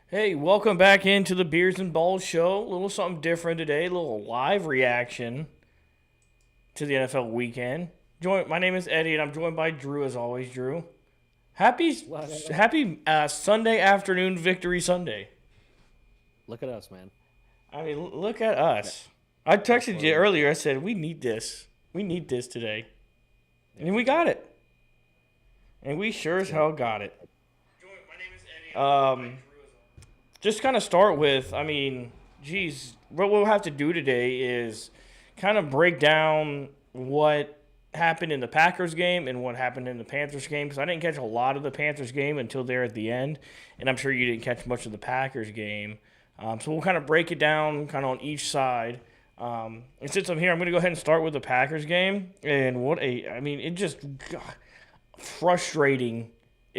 Hey, welcome back into the Beers and Balls show. A little something different today, a little live reaction to the NFL weekend. My name is Eddie, and I'm joined by Drew as always. Drew, happy What? happy Sunday afternoon, Victory Sunday. Look at us, man. I mean, look at us. I That's texted what you we earlier. I said we need this. We need this today, yeah, and we got it. And we sure as yeah. hell got it. Um, just kind of start with, geez, what we'll have to do today is kind of break down what happened in the Packers game and what happened in the Panthers game, because I didn't catch a lot of the Panthers game until there at the end, and I'm sure you didn't catch much of the Packers game. So we'll kind of break it down kind of on each side. And since I'm here, I'm going to go ahead and start with the Packers game. And it just, God, frustrating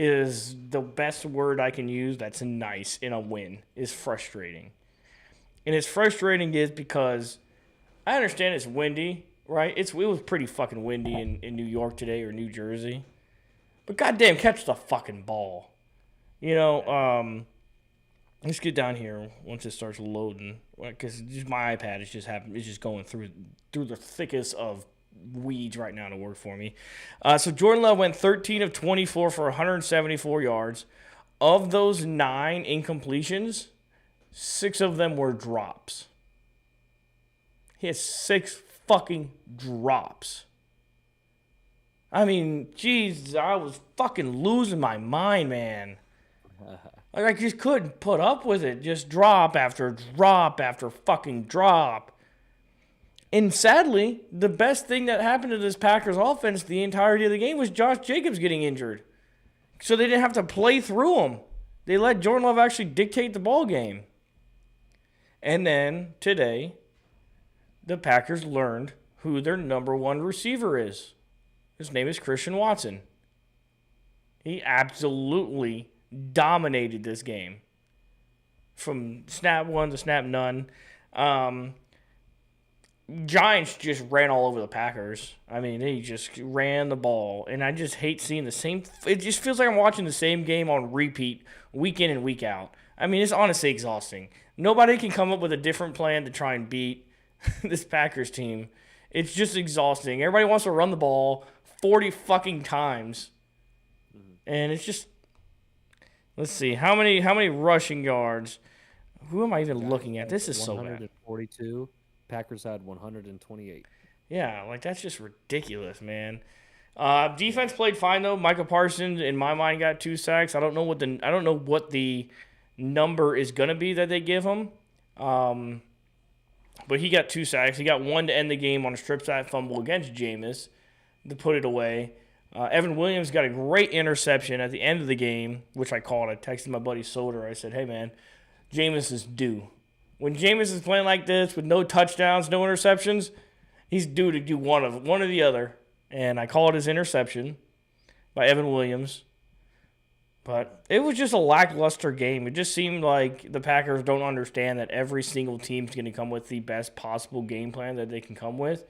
is the best word I can use that's nice in a win, is frustrating. And it's frustrating is because I understand it's windy, right? It was pretty fucking windy in New York today or New Jersey. But goddamn, catch the fucking ball. You know, let's get down here once it starts loading, because my iPad is just going through the thickest of weeds right now to work for me. So Jordan Love went 13 of 24 for 174 yards. Of those 9 incompletions, 6 of them were drops. He has 6 fucking drops. I mean, jeez, I was fucking losing my mind, man. Like, I just couldn't put up with it. Just drop after drop after fucking drop. And sadly, the best thing that happened to this Packers offense the entirety of the game was Josh Jacobs getting injured. So they didn't have to play through him. They let Jordan Love actually dictate the ball game. And then today, the Packers learned who their number one receiver is. His name is Christian Watson. He absolutely dominated this game from snap one to snap none. Giants just ran all over the Packers. I mean, they just ran the ball, and I just hate seeing the same. It just feels like I'm watching the same game on repeat, week in and week out. I mean, it's honestly exhausting. Nobody can come up with a different plan to try and beat this Packers team. It's just exhausting. Everybody wants to run the ball 40 fucking times, and it's just. Let's see how many rushing yards. Who am I even looking at? This is so bad. 142. Packers had 128. Yeah, like that's just ridiculous, man. Defense played fine though. Micah Parsons, in my mind, got 2 sacks. I don't know what the number is gonna be that they give him, but he got 2 sacks. He got 1 to end the game on a strip sack fumble against Jameis to put it away. Evan Williams got a great interception at the end of the game, which I called. I texted my buddy Soder. I said, "Hey man, Jameis is due. When Jameis is playing like this with no touchdowns, no interceptions, he's due to do one or the other." And I called his interception by Evan Williams. But it was just a lackluster game. It just seemed like the Packers don't understand that every single team's going to come with the best possible game plan that they can come with,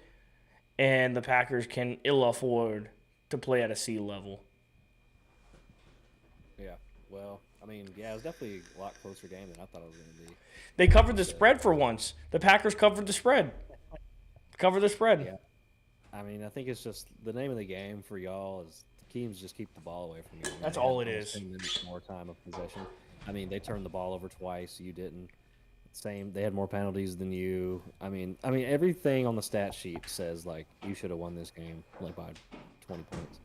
and the Packers can ill afford to play at a C level. Yeah. Well, I mean, yeah, it was definitely a lot closer game than I thought it was going to be. They covered the spread for once. The Packers covered the spread. Cover the spread. Yeah. I mean, I think it's just the name of the game for y'all is the teams just keep the ball away from you. That's They all had it almost is. 10 minutes more time of possession. I mean, they turned the ball over twice. You didn't. Same. They had more penalties than you. I mean, everything on the stat sheet says like you should have won this game like by 20 points.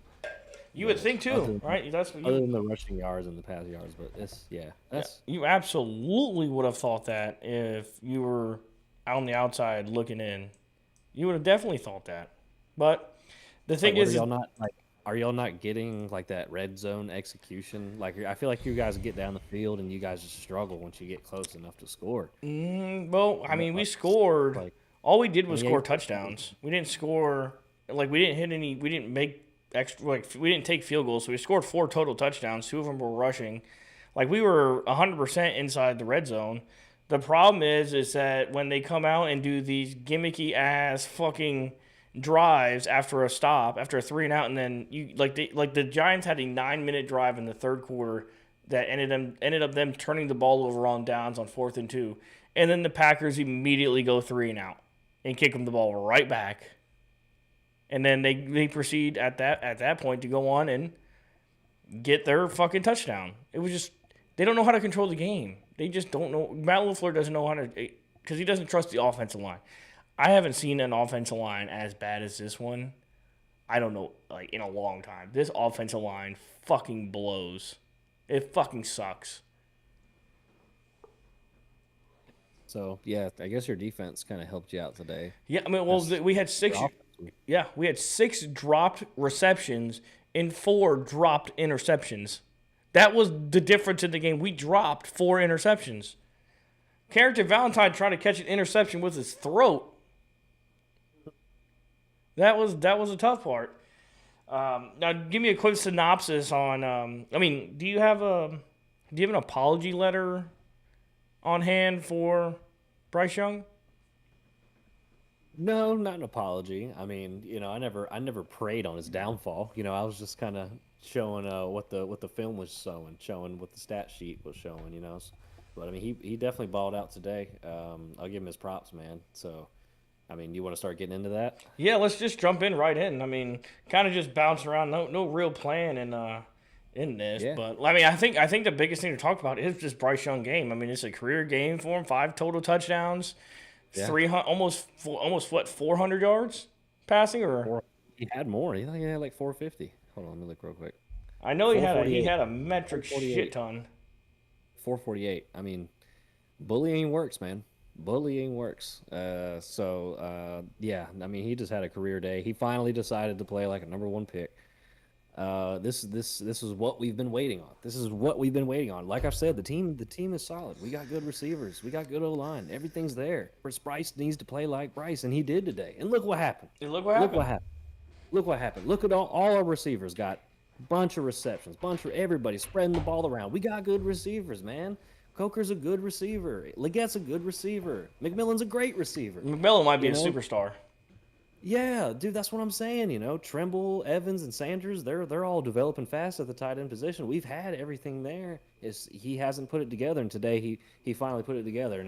You would think too, right? That's what Other than the rushing yards and the pass yards, but that's you absolutely would have thought that if you were on the outside looking in. You would have definitely thought that. But the thing like, is, are y'all not getting like that red zone execution? Like I feel like you guys get down the field and you guys just struggle once you get close enough to score. well, I mean, we scored. Like All we did was 28 score touchdowns. We didn't score like we didn't hit any. We didn't make extra. Like we didn't take field goals. So we scored 4 total touchdowns. 2 of them were rushing. Like we were 100% inside the red zone. The problem is that when they come out and do these gimmicky ass fucking drives after a stop, after a 3 and out, and then the Giants had a 9-minute drive in the third quarter that ended up them turning the ball over on downs on 4th and 2. And then the Packers immediately go 3 and out and kick them the ball right back. And then they proceed at that point to go on and get their fucking touchdown. It was just they don't know how to control the game. They just don't know. Matt LaFleur doesn't know how to because he doesn't trust the offensive line. I haven't seen an offensive line as bad as this one. I don't know, like in a long time. This offensive line fucking blows. It fucking sucks. So yeah, I guess your defense kind of helped you out today. Yeah, I mean, well, we had 6. Your offense- Yeah, we had 6 dropped receptions and 4 dropped interceptions. That was the difference in the game. We dropped 4 interceptions. Carrington Valentine tried to catch an interception with his throat. That was a tough part. Now, give me a quick synopsis on. I mean, do you have an apology letter on hand for Bryce Young? No, not an apology. I mean, I never preyed on his downfall. I was just kind of showing what the film was showing what the stat sheet was showing. But I mean, he definitely balled out today. I'll give him his props, man. So, I mean, you want to start getting into that? Yeah, let's just jump in right in. I mean, kind of just bounce around. No real plan in this. Yeah. But I mean, I think the biggest thing to talk about is just Bryce Young game. I mean, it's a career game for him. 5 total touchdowns. Yeah. 300, almost what 400 yards passing or He had more. He had like 450. Hold on, let me look real quick. I know he had a metric 448. shit ton. 448. I mean, bullying works, man. Bullying works. Yeah. I mean, he just had a career day. He finally decided to play like a number 1 pick. This is what we've been waiting on. This is what we've been waiting on. Like I've said, the team is solid. We got good receivers. We got good O-line. Everything's there. Bryce needs to play like Bryce, and he did today. And look what happened. Look what happened. Look what happened. Look at all our receivers got bunch of receptions, bunch of everybody spreading the ball around. We got good receivers, man. Coker's a good receiver. Legette's a good receiver. McMillan's a great receiver. McMillan might be a superstar. Yeah, dude, that's what I'm saying. Trimble, Evans, and Sanders, they're all developing fast at the tight end position. We've had everything there. He hasn't put it together, and today he finally put it together.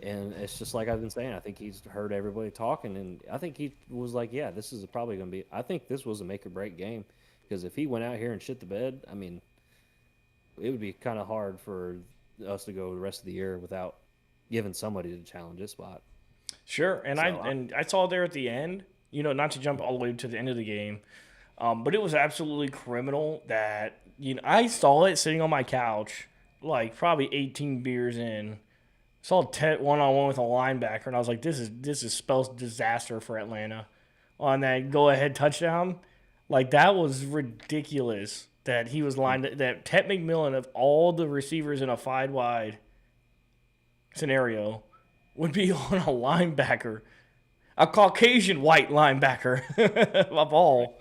And it's just like I've been saying. I think he's heard everybody talking, and I think he was like, yeah, this is probably going to be. I think this was a make or break game because if he went out here and shit the bed, I mean, it would be kind of hard for us to go the rest of the year without giving somebody to challenge this spot. Sure, and I saw there at the end, not to jump all the way to the end of the game, but it was absolutely criminal that I saw it sitting on my couch, like probably 18 beers in, saw Tet one-on-one with a linebacker, and I was like, this spells disaster for Atlanta on that go-ahead touchdown. Like that was ridiculous that he was that Tet McMillan of all the receivers in a 5-wide scenario would be on a linebacker, a Caucasian white linebacker of all.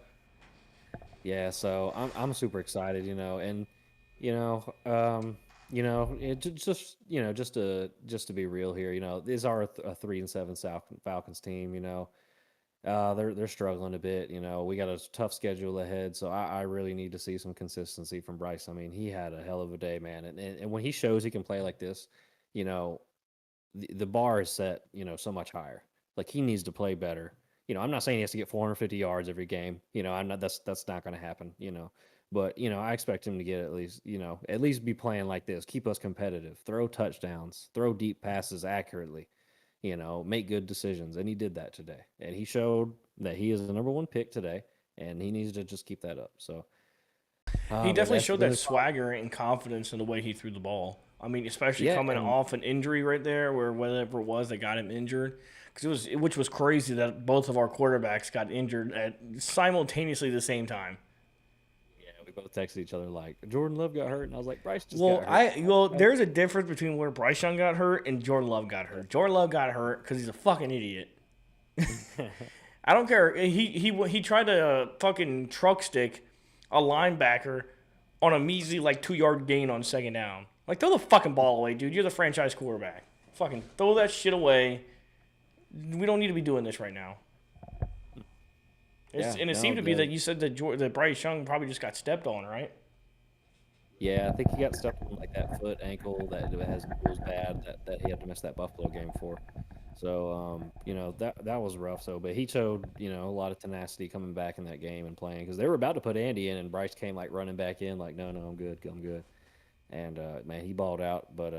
Yeah, so I'm super excited, and just to be real here, these are a 3-7 Falcons team, they're struggling a bit, we got a tough schedule ahead, so I really need to see some consistency from Bryce. I mean, he had a hell of a day, man, and when he shows he can play like this, the bar is set, so much higher. Like he needs to play better. I'm not saying he has to get 450 yards every game. I'm not. That's not going to happen. But I expect him to get at least be playing like this. Keep us competitive. Throw touchdowns. Throw deep passes accurately. Make good decisions, and he did that today. And he showed that he is the number 1 pick today, and he needs to just keep that up. So he definitely showed that swagger and confidence in the way he threw the ball. I mean, especially coming off an injury right there, where whatever it was that got him injured, which was crazy that both of our quarterbacks got injured at simultaneously the same time. Yeah, we both texted each other like Jordan Love got hurt, and I was like, Bryce just got hurt. There's a difference between where Bryce Young got hurt and Jordan Love got hurt. Jordan Love got hurt because he's a fucking idiot. I don't care. He tried to fucking truck stick a linebacker on a measly 2-yard gain on 2nd down. Like, throw the fucking ball away, dude. You're the franchise quarterback. Fucking throw that shit away. We don't need to be doing this right now. It seemed to be that you said that Bryce Young probably just got stepped on, right? Yeah, I think he got stuck on like that foot ankle that was bad that he had to miss that Buffalo game for. So that was rough. So, but he showed a lot of tenacity coming back in that game and playing because they were about to put Andy in, and Bryce came like running back in like, no, I'm good, I'm good. And man, he balled out. But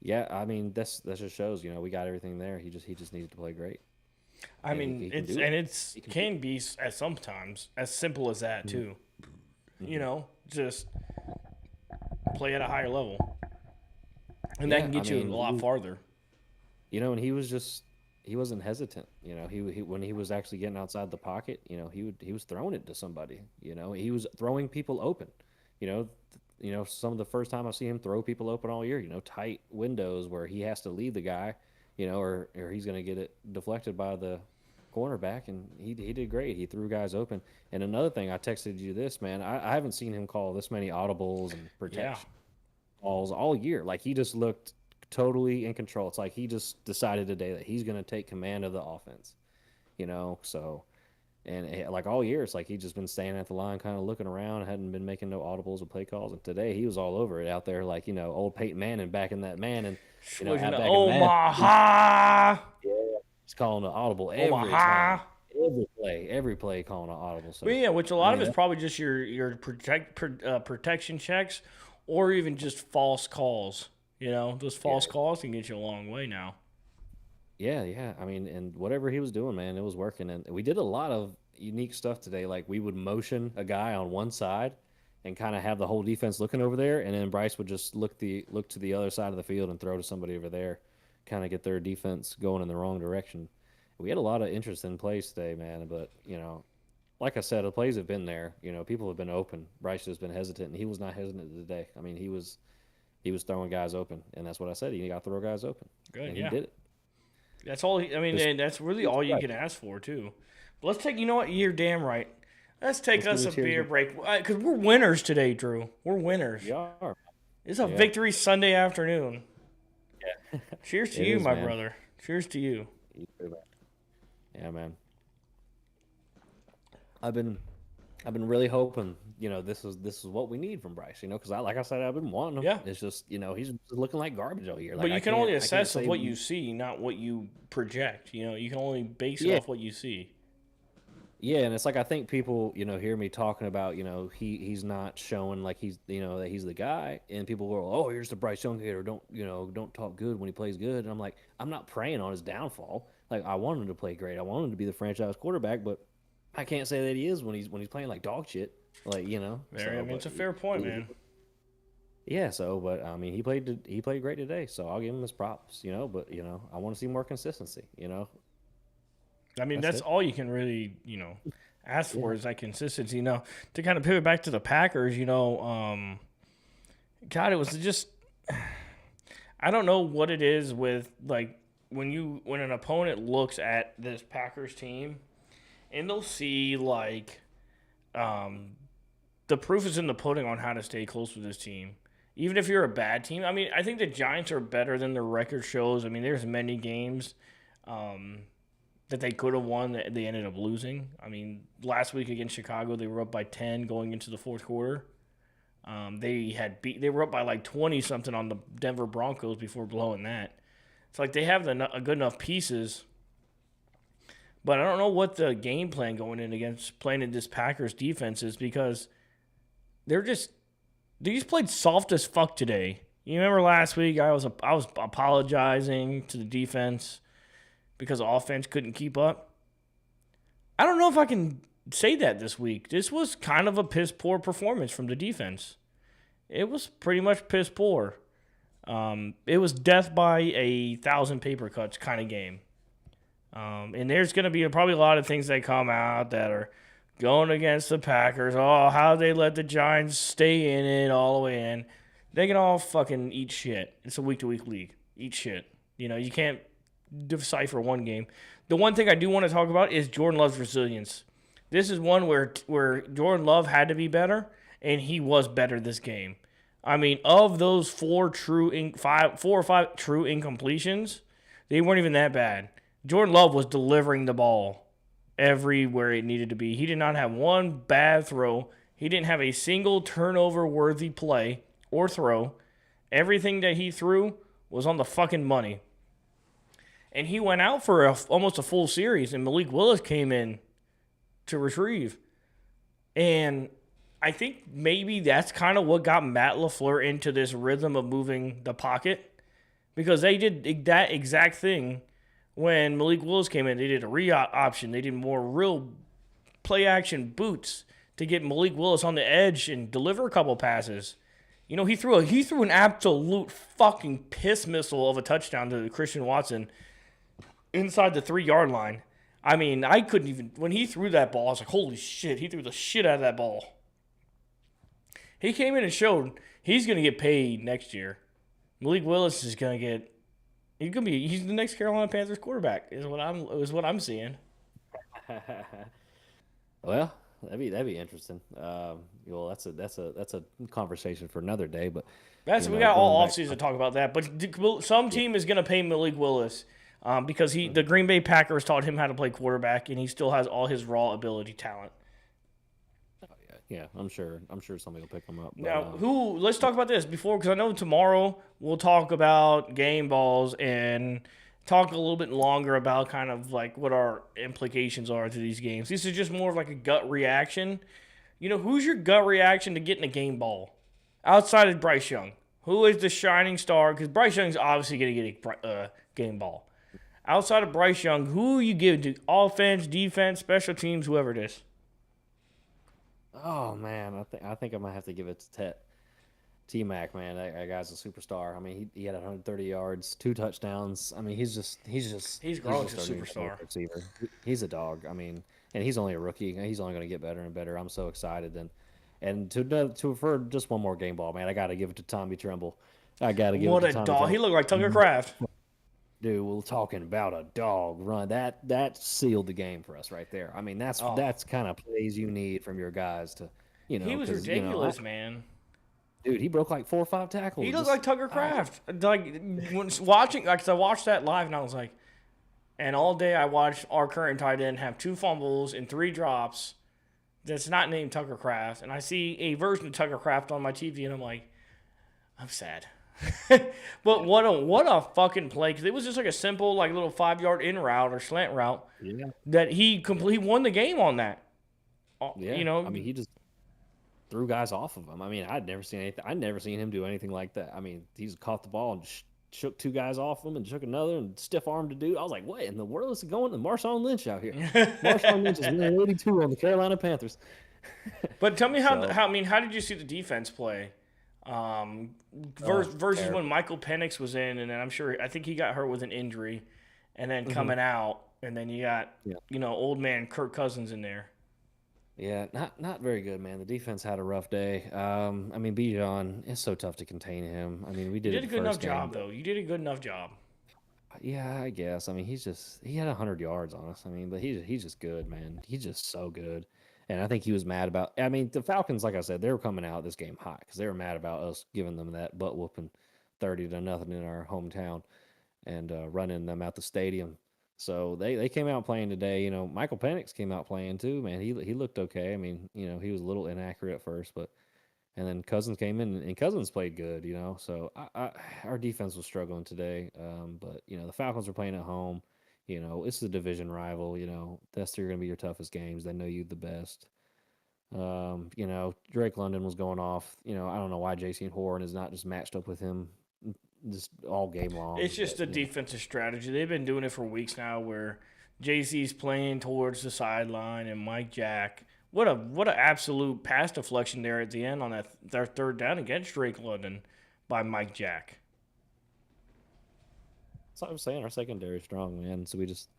yeah, I mean that just shows we got everything there. He just needed to play great, I and mean, he can do it. it's He can do can be at sometimes as simple as that it. too. Mhm. Just play at a higher level, and that Yeah, can I get you a mean, lot farther. and he wasn't hesitant. He when he was actually getting outside the pocket, he was throwing it to somebody. He was throwing people open. Some of the first time I've seen him throw people open all year. Tight windows where he has to lead the guy, or he's going to get it deflected by the cornerback, and he did great. He threw guys open. And another thing, I texted you this, man. I haven't seen him call this many audibles and Yeah. protection calls all year. Like he just looked totally in control. It's like he just decided today that he's going to take command of the offense. So like all year, it's like he's just been standing at the line, kind of looking around, hadn't been making no audibles or play calls. And today he was all over it out there, like old Peyton Manning back in that man, and Looking out at back in Madden, Omaha, he's calling an audible every Omaha. time, every play calling an audible. But So yeah, which a I lot of mean, it's probably just your protection checks, or even just false calls. Those false calls can get you a long way now. yeah. I mean, and whatever he was doing, man, it was working. And we did a lot of unique stuff today. Like we would motion a guy on one side and kind of have the whole defense looking over there, and then Bryce would just look to the other side of the field and throw to somebody over there, kind of get their defense going in the wrong direction. We had a lot of interesting plays today, man. But like I said, the plays have been there. People have been open. Bryce has been hesitant, and he was not hesitant today. I mean, he was throwing guys open, and that's what I said. He got to throw guys open, Good, and he yeah. did it. That's all. I mean, Just, and that's really just all you right. can ask for too. But let's take. You know what? You're damn right. Let's take Let's give us him a a cheers. beer break because we're winners today, Drew. We're winners. We are. It's a Yeah. victory Sunday afternoon. Yeah. Cheers to It you, is, my man. brother. Cheers to you. You too, man. Yeah, man. I've been really hoping, this is what we need from Bryce, because like I said, I've been wanting him. Yeah. It's just, he's looking like garbage all year. Like But you can only I can't assess of say what you see, not what you project. You can only base it Yeah. off what you see. Yeah, and it's like I think people, hear me talking about, he's not showing like he's, that he's the guy, and people go, oh, here's the Bryce Young kid, or don't talk good when he plays good, and I'm like, I'm not preying on his downfall. Like I want him to play great, I want him to be the franchise quarterback, but I can't say that he is when he's playing like dog shit, like Very, I mean, but it's a fair point, man. yeah. So, but I mean, he played great today, so I'll give him his props, But I want to see more consistency, I mean, That's that's it. all you can really, ask for is that consistency. To kind of pivot back to the Packers, God, it was just, I don't know what it is with like when an opponent looks at this Packers team and they'll see like, the proof is in the pudding on how to stay close with this team. Even if you're a bad team, I mean, I think the Giants are better than their record shows. I mean, there's many games. That they could have won that they ended up losing. I mean, last week against Chicago, they were up by 10 going into the fourth quarter. They were up by like 20 something on the Denver Broncos before blowing that. It's like they have a good enough pieces, but I don't know what the game plan going in against playing in this Packers defense is because they just played soft as fuck today. You remember last week I was apologizing to the defense because offense couldn't keep up. I don't know if I can say that this week. This was kind of a piss poor performance from the defense. It was pretty much piss poor. It was death by 1,000 paper cuts kind of game. And there's going to be probably a lot of things that come out that are going against the Packers. Oh, how they let the Giants stay in it all the way in. They can all fucking eat shit. It's a week-to-week league. Eat shit. You can't decipher one game. The one thing I do want to talk about is Jordan Love's resilience. This is one where Jordan Love had to be better, and he was better this game. I mean, of those four or five true incompletions, they weren't even that bad. Jordan Love was delivering the ball everywhere it needed to be. He did not have one bad throw He didn't have a single turnover-worthy play or throw. Everything that he threw was on the fucking money. And he went out for almost a full series, and Malik Willis came in to retrieve. And I think maybe that's kind of what got Matt LaFleur into this rhythm of moving the pocket, because they did that exact thing when Malik Willis came in. They did a re-option. They did more real play-action boots to get Malik Willis on the edge and deliver a couple passes. You know, he threw an absolute fucking piss missile of a touchdown to Christian Watson inside the 3-yard line. I mean, I couldn't even, when he threw that ball, I was like, holy shit, he threw the shit out of that ball. He came in and showed he's going to get paid next year. Malik Willis is going to get, he's the next Carolina Panthers quarterback, is what I'm seeing. Well, that'd be interesting. Well, that's a conversation for another day. But We got all offseason to talk about that. But some team is going to pay Malik Willis because the Green Bay Packers taught him how to play quarterback, and he still has all his raw ability talent. Yeah, I'm sure somebody will pick him up. But, now, let's talk about this because I know tomorrow we'll talk about game balls and talk a little bit longer about kind of like what our implications are to these games. This is just more of like a gut reaction. You know, who's your gut reaction to getting a game ball? Outside of Bryce Young, who is the shining star? Because Bryce Young's obviously going to get a game ball. Outside of Bryce Young, who you give to? Offense, defense, special teams, whoever it is. Oh man, I think I'm gonna have to give it to T-Mac, man. That guy's a superstar. I mean, he had 130 yards, 2 touchdowns. I mean, he's growing to a superstar. Receiver. He's a dog. I mean, and he's only a rookie. He's only going to get better and better. I'm so excited. And for just one more game ball, man, I got to give it to Tommy Tremble. I got to give it to Tommy What a dog. Tremble. He looked like Tucker Kraft. Dude, we're talking about a dog run. That sealed the game for us right there. I mean, that's kind of plays you need from your guys to, you know. He was ridiculous, man. Dude, he broke like 4 or 5 tackles. He looked like Tucker Kraft. Like when watching, like I watched that live and I was like, and all day I watched our current tight end have 2 fumbles and 3 drops. That's not named Tucker Kraft, and I see a version of Tucker Kraft on my TV, and I'm like, I'm sad. But what a fucking play, because it was just like a simple like little 5-yard in route or slant route that he won the game on that. Yeah, you know, I mean, he just threw guys off of him. I mean, I'd never seen him do anything like that. I mean, he's caught the ball and shook 2 guys off him and shook another and stiff armed a dude. I was like, what in the world is going to Marshawn Lynch out here? Marshawn Lynch is wearing 82 on the Carolina Panthers. But tell me how did you see the defense play? Versus when Michael Penix was in, and then I think he got hurt with an injury, and then coming out, and then you got old man Kirk Cousins in there. Yeah, not very good, man. The defense had a rough day. I mean, Bijan, it's so tough to contain him. I mean, you did a good enough job, though. You did a good enough job. Yeah, I guess. I mean, he had 100 yards on us. I mean, but he's just good, man. He's just so good. And I think he was mad about. I mean, the Falcons, like I said, they were coming out this game hot because they were mad about us giving them that butt whooping, 30-0 in our hometown, and running them out the stadium. So they came out playing today. You know, Michael Penix came out playing too. Man, he looked okay. I mean, you know, he was a little inaccurate at first, and then Cousins came in and Cousins played good. You know, so our defense was struggling today. But you know, the Falcons were playing at home. You know, it's a division rival. You know, that's going to be your toughest games. They know you the best. You know, Drake London was going off. You know, I don't know why J.C. Horn is not just matched up with him just all game long. It's just a defensive strategy. They've been doing it for weeks now where J.C.'s playing towards the sideline and Mike Jack. What an absolute pass deflection there at the end on their 3rd down against Drake London by Mike Jack. That's what I'm saying. Our secondary is strong, man. So we just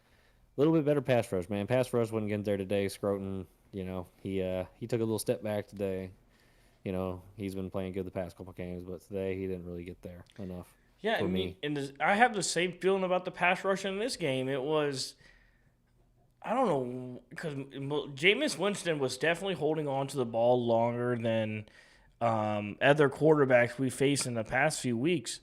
a little bit better pass rush, man. Pass rush wasn't getting there today. Scroton, you know, he took a little step back today. You know, he's been playing good the past couple games, but today he didn't really get there enough. Yeah, I have the same feeling about the pass rush in this game. It was, I don't know, because Jameis Winston was definitely holding on to the ball longer than other quarterbacks we faced in the past few weeks.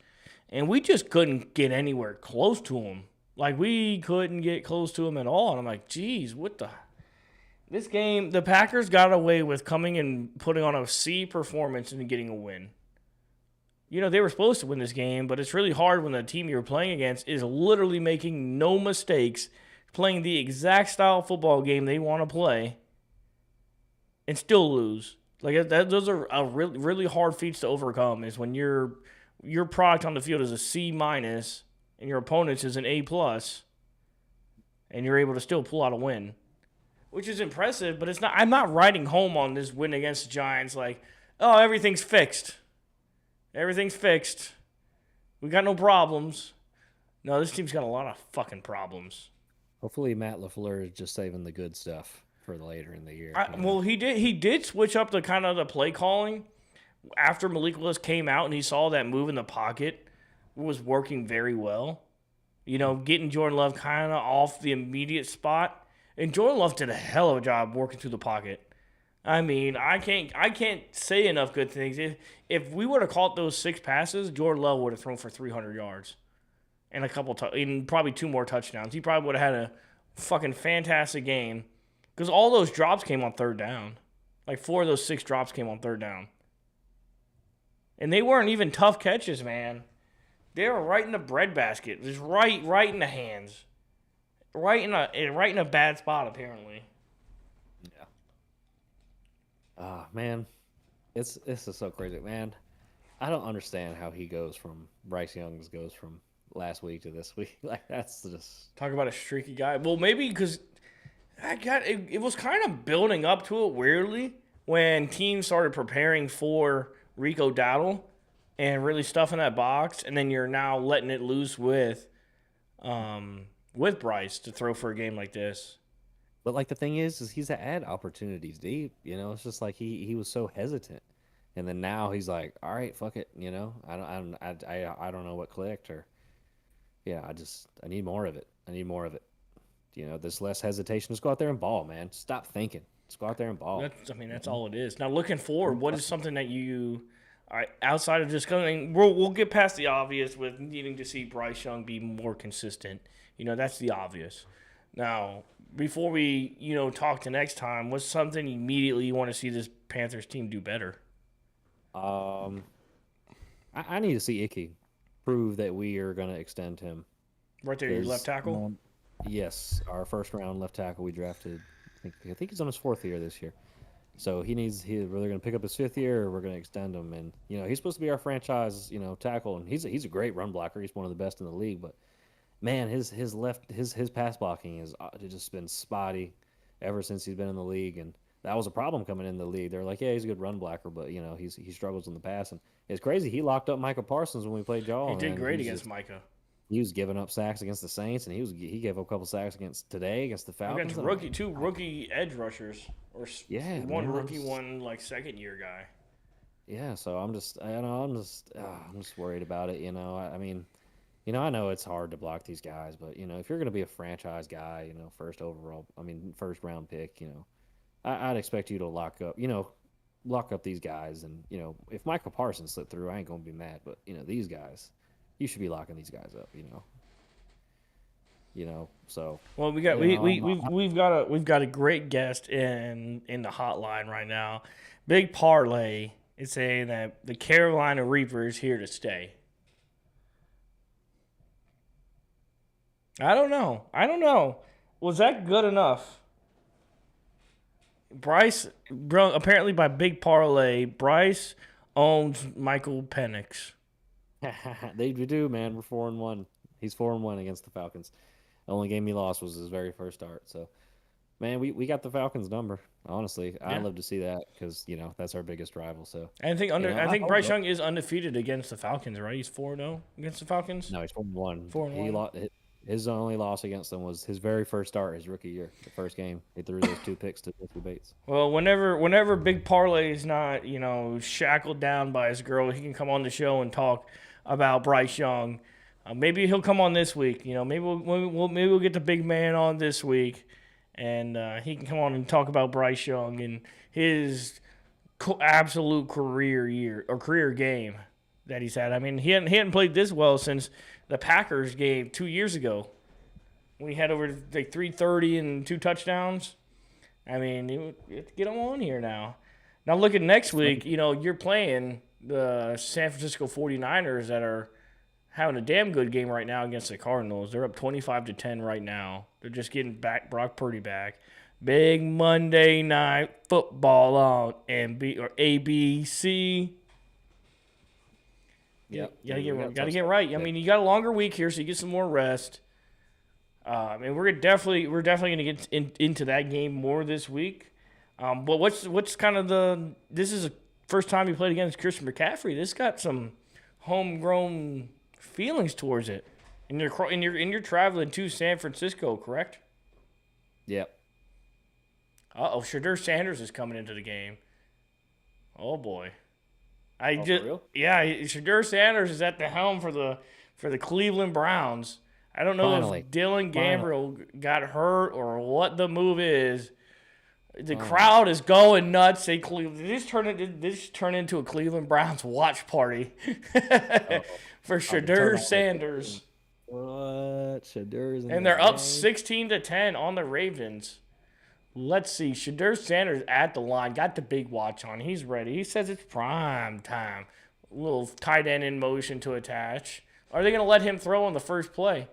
And we just couldn't get anywhere close to him. Like, we couldn't get close to him at all. And I'm like, geez, what the? This game, the Packers got away with coming and putting on a C performance and getting a win. You know, they were supposed to win this game, but it's really hard when the team you're playing against is literally making no mistakes, playing the exact style of football game they want to play, and still lose. Like those are a really, really hard feats to overcome. Is when your product on the field is a C minus and your opponent's is an A plus, and you're able to still pull out a win, which is impressive. But it's not. I'm not riding home on this win against the Giants like, oh, everything's fixed. Everything's fixed. We got no problems. No, this team's got a lot of fucking problems. Hopefully, Matt LaFleur is just saving the good stuff for later in the year. Well, he did switch up the kind of the play calling after Malik Willis came out and he saw that move in the pocket was working very well. You know, getting Jordan Love kind of off the immediate spot, and Jordan Love did a hell of a job working through the pocket. I mean, I can't say enough good things. If we would have caught those 6 passes, Jordan Love would have thrown for 300 yards and and probably 2 more touchdowns. He probably would have had a fucking fantastic game because all those drops came on 3rd down. Like 4 of those 6 drops came on 3rd down, and they weren't even tough catches, man. They were right in the breadbasket, just right in the hands, right in a bad spot apparently. Man, this is so crazy, man. I don't understand how Bryce Young goes from last week to this week. Like that's just talk about a streaky guy. Well, maybe because it was kind of building up to it weirdly when teams started preparing for Rico Dowdle and really stuffing that box, and then you're now letting it loose with Bryce to throw for a game like this. But like the thing is he's had opportunities deep. You know, it's just like he was so hesitant, and then now he's like, all right, fuck it. You know, I don't know what clicked or, yeah, I need more of it. I need more of it. You know, this less hesitation. Just go out there and ball, man. Stop thinking. Just go out there and ball. That's all it is. Now looking forward, what is something that you, outside of just going, we'll get past the obvious with needing to see Bryce Young be more consistent. You know, that's the obvious. Now, before we, talk to next time, what's something immediately you want to see this Panthers team do better? I need to see Icky prove that we are going to extend him. Right there, your left tackle? Yes, our first round left tackle we drafted. I think he's on his 4th year this year. So we're either going to pick up his 5th year or we're going to extend him. And, he's supposed to be our franchise, tackle. And he's a great run blocker. He's one of the best in the league. But, man, his pass blocking has just been spotty ever since he's been in the league, and that was a problem coming in the league. They're like, yeah, he's a good run blocker, but he struggles in the pass, and it's crazy. He locked up Micah Parsons when we played y'all. He did great against Micah. He was giving up sacks against the Saints, and he gave up a couple sacks against the Falcons. Against two rookie edge rushers, one rookie, one like 2nd-year guy. Yeah, so I'm just worried about it. I mean. I know it's hard to block these guys, but, if you're going to be a franchise guy, first round pick, I'd expect you to lock up these guys. And, if Michael Parsons slipped through, I ain't going to be mad. But, these guys, you should be locking these guys up, so. Well, we've got a great guest in the hotline right now. Big Parlay is saying that the Carolina Reaper is here to stay. I don't know. Was that good enough? Bryce, apparently by Big Parlay, Bryce owns Michael Penix. They do, man. We're 4-1. He's 4-1 against the Falcons. The only game he lost was his very first start. So, man, we got the Falcons number. Honestly, I'd love to see that because that's our biggest rival. So, I think Bryce Young is undefeated against the Falcons, right? He's 4-0 against the Falcons. No, he's 4-1. 4-1. His only loss against them was his very first start, his rookie year, the first game. He threw those 2 picks to Timothy Bates. Well, whenever Big Parlay is not, shackled down by his girl, he can come on the show and talk about Bryce Young. Maybe he'll come on this week. Maybe we'll get the big man on this week, and he can come on and talk about Bryce Young and his absolute career game that he's had. I mean, he hadn't played this well since the Packers game 2 years ago when he had over like 330 and 2 touchdowns. I mean, you have to get them on here now. Now, look at next week. You're playing the San Francisco 49ers that are having a damn good game right now against the Cardinals. They're up 25-10 right now. They're just getting Brock Purdy back. Big Monday night football on ABC. Yep. Gotta get right. I mean, you got a longer week here, so you get some more rest. And we're definitely gonna get into that game more this week. But what's kind of this is the first time you played against Christian McCaffrey. This got some homegrown feelings towards it. And you're traveling to San Francisco, correct? Yep. Shadur Sanders is coming into the game. Oh boy. For real? Yeah, Shadur Sanders is at the helm for the Cleveland Browns. I don't know if Dylan Gabriel got hurt or what the move is. The crowd is going nuts. This turn into a Cleveland Browns watch party for Shadur Sanders. What? Shadur's in and they're up 16-10 on the Ravens. Let's see. Shadur Sanders at the line. Got the big watch on. He's ready. He says it's prime time. A little tight end in motion to attach. Are they going to let him throw on the first play?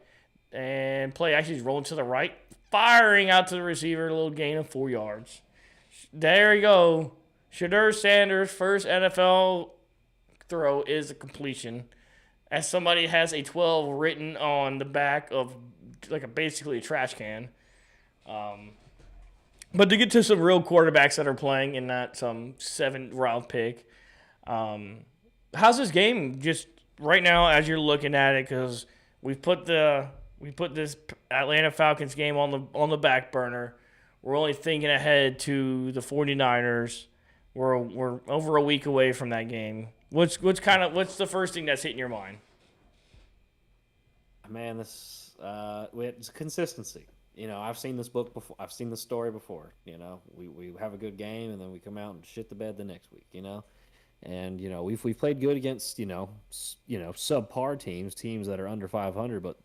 And play actually is rolling to the right. Firing out to the receiver. A little gain of 4 yards. There you go. Shadur Sanders' first NFL throw is a completion. As somebody has a 12 written on the back of basically a trash can. But to get to some real quarterbacks that are playing and not some 7th-round pick, how's this game just right now as you're looking at it? Because we put this Atlanta Falcons game on the back burner. We're only thinking ahead to the 49ers. We're over a week away from that game. What's the first thing that's hitting your mind? Man, it's consistency. I've seen this book before. I've seen the story before. We have a good game and then we come out and shit the bed the next week. And we've played good against subpar teams that are under 500, but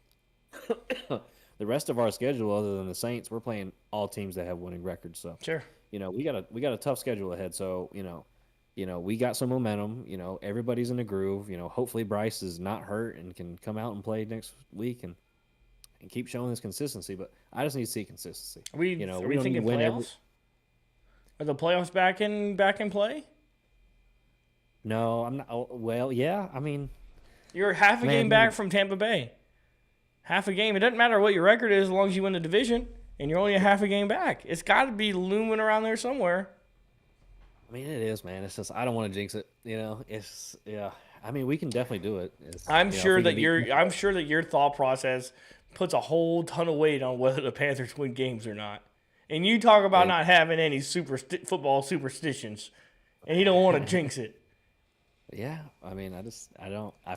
the rest of our schedule, other than the Saints, we're playing all teams that have winning records. So sure, we got a tough schedule ahead. So we got some momentum. Everybody's in a groove. Hopefully Bryce is not hurt and can come out and play next week and keep showing this consistency. But I just need to see consistency. Are we thinking playoffs? Are the playoffs back in play? No, I'm not. Well, yeah. I mean, you're half a game back from Tampa Bay. Half a game. It doesn't matter what your record is as long as you win the division, and you're only a half a game back. It's got to be looming around there somewhere. I mean, it is, man. It's just I don't want to jinx it. It's yeah. I mean, we can definitely do it. I'm sure that your thought process puts a whole ton of weight on whether the Panthers win games or not. And you talk about not having any football superstitions, and you don't want to jinx it. Yeah, I mean, I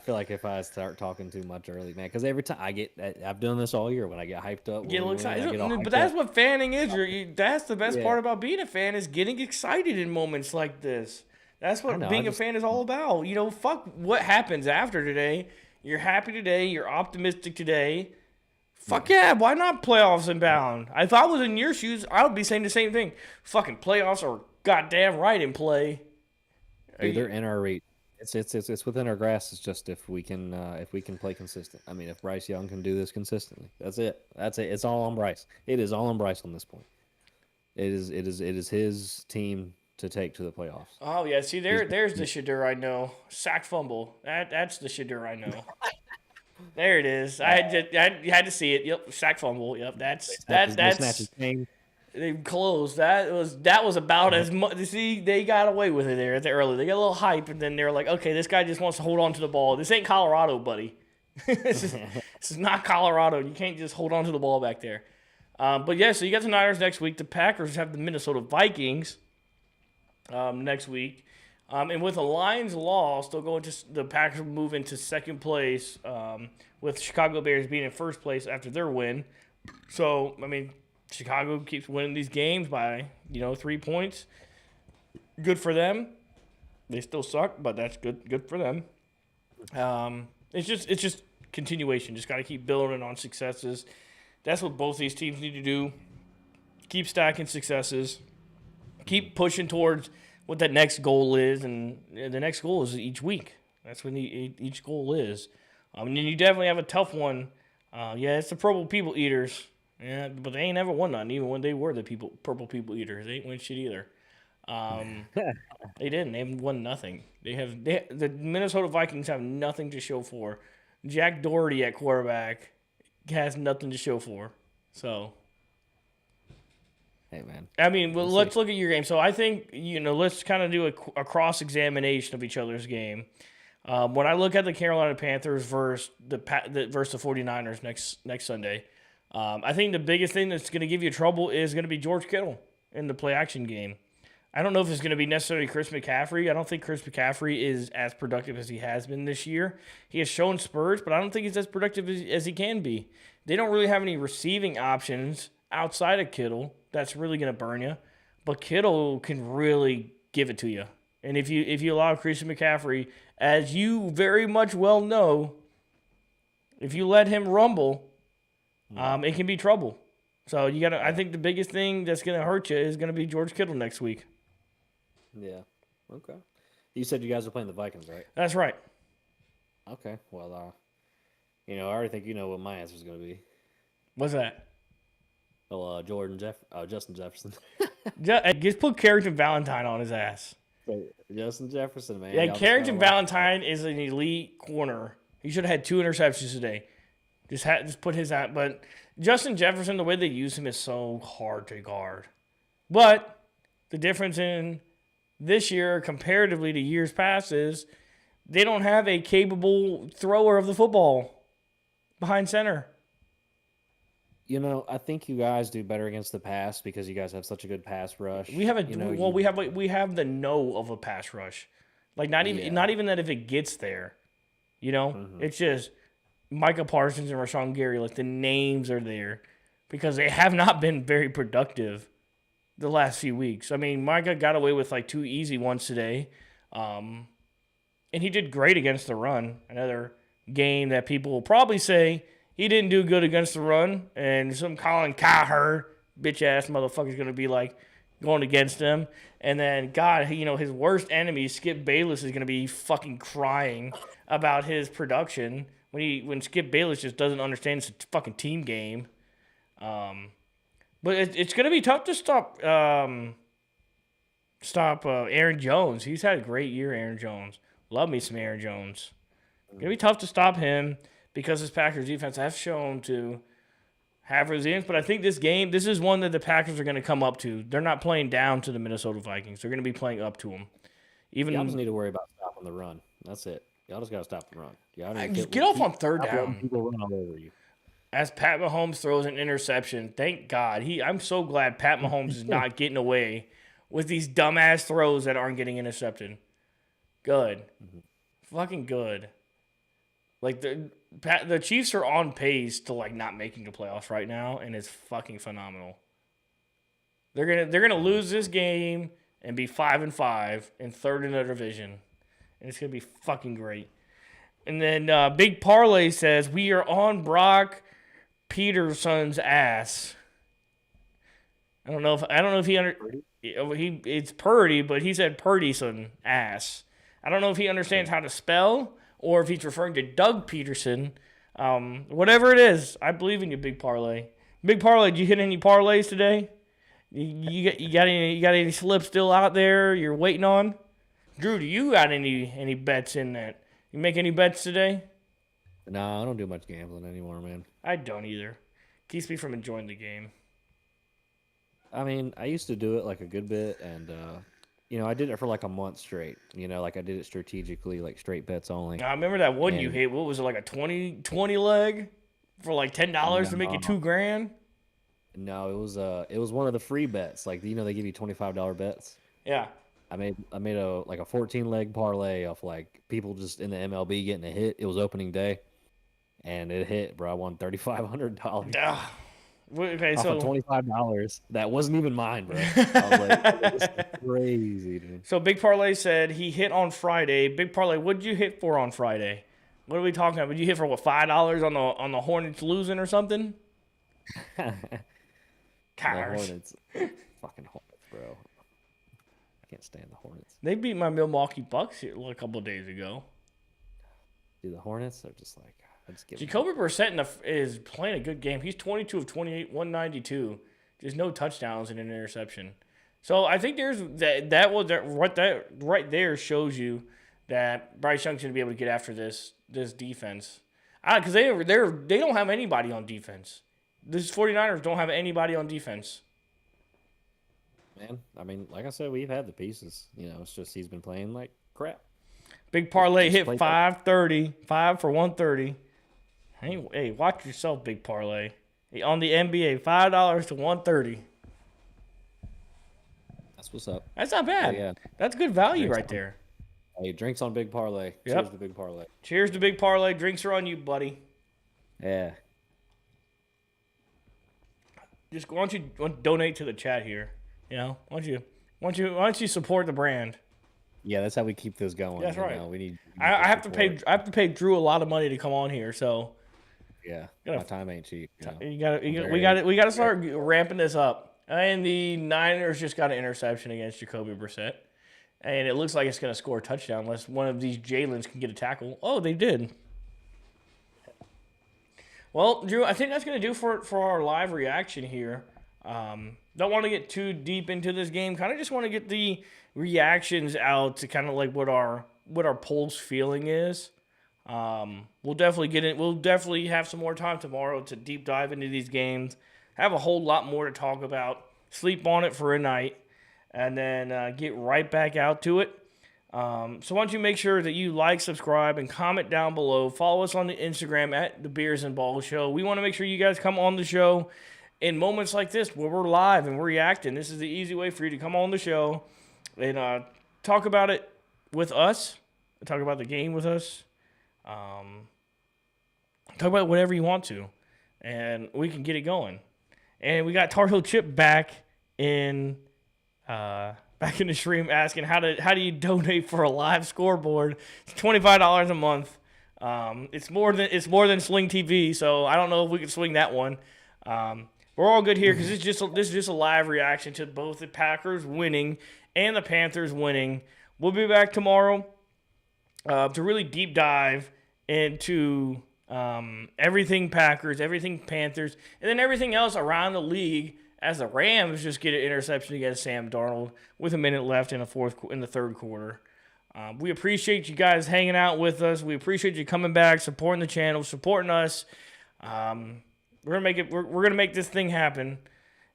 feel like if I start talking too much early, man, because every time I've done this all year when I get hyped up. Get excited. But that's what fanning is. That's the best part about being a fan is getting excited in moments like this. That's what being a fan is all about. Fuck what happens after today. You're happy today. You're optimistic today. Fuck yeah, why not playoffs inbound? If I was in your shoes, I would be saying the same thing. Fucking playoffs are goddamn right in play. Dude, they're in our reach. It's within our grasp. It's just if we can play consistent. I mean, if Bryce Young can do this consistently, that's it. It's all on Bryce. It is all on Bryce on this point. It is his team to take to the playoffs. Oh yeah, see there's the Shadur I know. Sack fumble. That's the Shadur I know. There it is. I had to see it. Yep, sack fumble. Yep, that's. They closed. That was about as much. See, they got away with it there at the early. They got a little hype, and then they're like, okay, this guy just wants to hold on to the ball. This ain't Colorado, buddy. this is not Colorado. You can't just hold on to the ball back there. But yeah, so you got the Niners next week. The Packers have the Minnesota Vikings next week. And with the Lions loss, they'll go into the Packers will move into second place with Chicago Bears being in first place after their win. So, I mean, Chicago keeps winning these games by, 3 points. Good for them. They still suck, but that's good for them. It's just continuation. Just got to keep building on successes. That's what both these teams need to do. keep stacking successes, keep pushing towards what that next goal is, and the next goal is each week. That's what each goal is. And then you definitely have a tough one. Yeah, it's the Purple People Eaters. Yeah, but they ain't ever won nothing, even when they were the Purple People Eaters. They ain't win shit either. They didn't. They haven't won nothing. The Minnesota Vikings have nothing to show for. Jack Doherty at quarterback has nothing to show for. So, hey man, I mean, well, let's look at your game. So I think let's kind of do a cross examination of each other's game. When I look at the Carolina Panthers versus the 49ers next Sunday, I think the biggest thing that's going to give you trouble is going to be George Kittle in the play action game. I don't know if it's going to be necessarily Chris McCaffrey. I don't think Chris McCaffrey is as productive as he has been this year. He has shown spurts, but I don't think he's as productive as he can be. They don't really have any receiving options outside of Kittle that's really going to burn you. But Kittle can really give it to you. And if you allow Christian McCaffrey, as you very much well know, if you let him rumble, it can be trouble. So you got to. I think the biggest thing that's going to hurt you is going to be George Kittle next week. Yeah. Okay. You said you guys are playing the Vikings, right? That's right. Okay. Well, I already think you know what my answer is going to be. What's that? Well, Justin Jefferson. Just put Carrington Valentine on his ass. Justin Jefferson, man. Yeah, Carrington Valentine is an elite corner. He should have had 2 interceptions today. Just put his out. But Justin Jefferson, the way they use him is so hard to guard. But the difference in this year comparatively to years past is they don't have a capable thrower of the football behind center. I think you guys do better against the pass because you guys have such a good pass rush. We have we have the no of a pass rush. Like not even that if it gets there. It's just Micah Parsons and Rashawn Gary, like the names are there because they have not been very productive the last few weeks. I mean, Micah got away with like 2 easy ones today. And he did great against the run. Another game that people will probably say he didn't do good against the run. And some Colin Cowherd, bitch-ass motherfucker, is going to be like going against him. And then, God, his worst enemy, Skip Bayless, is going to be fucking crying about his production when Skip Bayless just doesn't understand it's a fucking team game. But it's going to be tough to stop Aaron Jones. He's had a great year, Aaron Jones. Love me some Aaron Jones. It's going to be tough to stop him because his Packers defense have shown to have resilience. But I think this is one that the Packers are going to come up to. They're not playing down to the Minnesota Vikings. They're going to be playing up to them. Y'all just need to worry about stopping the run. That's it. Y'all just got to stop the run. Just get off on third down. People run all over you. As Pat Mahomes throws an interception, thank God. I'm so glad Pat Mahomes is not getting away with these dumbass throws that aren't getting intercepted. Good. Fucking good. Like, the Chiefs are on pace to, like, not making the playoffs right now, and it's fucking phenomenal. They're gonna lose this game and be 5-5 and third in their division. And it's going to be fucking great. And then Big Parlay says, we are on Brock Peterson's ass. I don't know if it's Purdy, but he said Purdyson ass. I don't know if he understands how to spell or if he's referring to Doug Peterson. Whatever it is, I believe in you, Big Parlay. Big Parlay, did you hit any parlays today? You got any slips still out there you're waiting on? Drew, do you got any bets in that? You make any bets today? No, I don't do much gambling anymore, man. I don't either. Keeps me from enjoying the game. I mean, I used to do it like a good bit, and I did it for like a month straight. Like I did it strategically, like straight bets only. I remember that one you hit. What was it, like a 20 leg for like $10 to make it $2,000? No, it was one of the free bets. Like they give you $25 bets. Yeah. I made a 14-leg parlay of like people just in the MLB getting a hit. It was opening day, and it hit, bro. I won $3,500. Okay, off of $25. That wasn't even mine, bro. I was like, this is crazy, dude. So Big Parlay said he hit on Friday. Big Parlay, what did you hit for on Friday? What are we talking about? Did you hit for what, $5 on the Hornets losing or something? Tires. Hornets. Fucking Hornets, bro. I can't stand the Hornets. They beat my Milwaukee Bucks here a couple of days ago. Dude, the Hornets are just like, I just give Jacoby Brissett is playing a good game. He's 22 of 28, 192. Just no touchdowns and an interception. So I think there's right there shows you that Bryce Young's going to be able to get after this defense. Because they don't have anybody on defense. This 49ers don't have anybody on defense. Man, I mean, like I said, we've had the pieces. It's just he's been playing like crap. Big parlay hit 530, 5 for 130. Hey, watch yourself, big parlay. On the NBA, $5 to 130. That's what's up. That's not bad. Yeah. That's good value right there. Hey, drinks on big parlay. Yep. Cheers to big parlay. Cheers to big parlay. Drinks are on you, buddy. Yeah. Just why don't you donate to the chat here? Why don't you support the brand? Yeah, that's how we keep this going. That's right. We need I have to pay. I have to pay Drew a lot of money to come on here. So yeah, my time ain't cheap. We got to start ramping this up. And the Niners just got an interception against Jacoby Brissett, and it looks like it's going to score a touchdown unless one of these Jalen's can get a tackle. Oh, they did. Well, Drew, I think that's going to do for our live reaction here. Don't want to get too deep into this game. Kind of just want to get the reactions out to kind of like what our pulse feeling is. We'll definitely get it. We'll definitely have some more time tomorrow to deep dive into these games. Have a whole lot more to talk about. Sleep on it for a night, and then get right back out to it. So why don't you make sure that you like, subscribe, and comment down below. Follow us on the Instagram at the Beers and Balls Show. We want to make sure you guys come on the show in moments like this where we're live and we're reacting. This is the easy way for you to come on the show and talk about it with us. Talk about the game with us. Talk about whatever you want to, and we can get it going. And we got Tar Heel Chip back in the stream asking how do you donate for a live scoreboard? It's $25 a month. It's more than Sling TV, so I don't know if we can swing that one. We're all good here because this is just a live reaction to both the Packers winning and the Panthers winning. We'll be back tomorrow to really deep dive into everything Packers, everything Panthers, and then everything else around the league as the Rams just get an interception against Sam Darnold with a minute left in the third quarter. We appreciate you guys hanging out with us. We appreciate you coming back, supporting the channel, supporting us. We're gonna make this thing happen.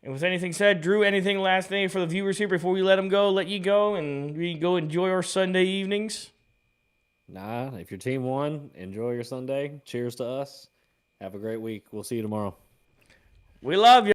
And with anything said, Drew, anything last thing for the viewers here before we let you go, and we go enjoy our Sunday evenings? Nah, if your team won, enjoy your Sunday. Cheers to us. Have a great week. We'll see you tomorrow. We love you.